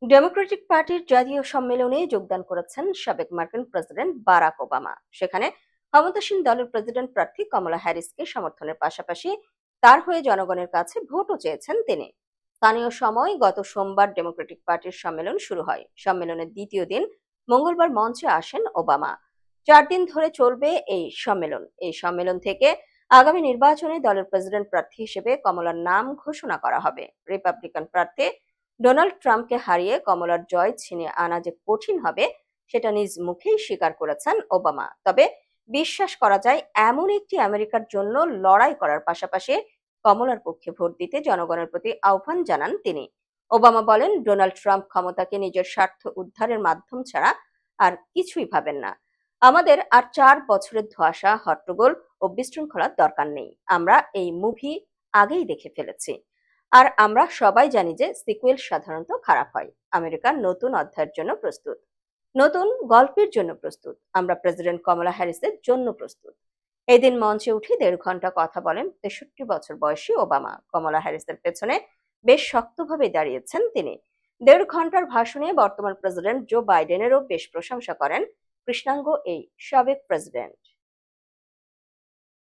Democratic পার্টির জাতীয় সম্মেলনে যোগদান করেছেন সাবেক মার্কিন প্রেসিডেন্ট বারাক ওবামা। সেখানে ক্ষমতাসীন দলের প্রেসিডেন্ট প্রার্থী কমলা হ্যারিসকে সমর্থনের পাশাপাশি তার হয়ে জনগণের কাছে ভোটও চেয়েছেন তিনি। স্থানীয় সময় গত সোমবার ডেমোক্রেটিক পার্টির সম্মেলন শুরু হয়। সম্মেলনের দ্বিতীয় দিন মঙ্গলবার মঞ্চে আসেন ওবামা। 4 দিন ধরে চলবে এই সম্মেলন থেকে আগামী নির্বাচনে দলের প্রেসিডেন্ট প্রার্থী হিসেবে কমলার নাম ঘোষণা করা হবে। রিপাবলিকান প্রার্থী ডোনাল্ড ট্রাম্পকে হারিয়ে কমলার জয় ছিনিয়ে আনা যে কঠিন হবে সেটা নিজ মুখেই স্বীকার করেছেন ওবামা। তবে বিশ্বাস করা যায় এমন একটি আমেরিকার জন্য লড়াই করার পাশাপাশি কমলার পক্ষে ভোট দিতে জনগণের প্রতি আহ্বান জানান তিনি। ওবামা বলেন, ডোনাল্ড ট্রাম্প ক্ষমতাকে নিজের স্বার্থ উদ্ধারের মাধ্যম ছাড়া আর কিছুই ভাবেন না। আমাদের আর 4 বছরের ধোঁয়াশা, হট্টগোল ও বিশৃঙ্খলার দরকার নেই। আমরা এই মুভি আগেই দেখে ফেলেছি। আর আমরা সবাই জানি যে সিকুয়েল সাধারণত খারাপ হয়। আমেরিকা নতুন অধ্যায়ের জন্য প্রস্তুত, নতুন গল্পের জন্য প্রস্তুত। আমরা প্রেসিডেন্ট কমলা হ্যারিসের জন্য প্রস্তুত। এদিন মঞ্চে উঠে 1.5 ঘন্টা কথা বলেন 63 বছর বয়সী ওবামা। কমলা হ্যারিসের পেছনে বেশ শক্তভাবে দাঁড়িয়েছেন তিনি। 1.5 ঘন্টার ভাষণে বর্তমান প্রেসিডেন্ট জো বাইডেনেরও বেশ প্রশংসা করেন কৃষ্ণাঙ্গ এই সাবেক প্রেসিডেন্ট।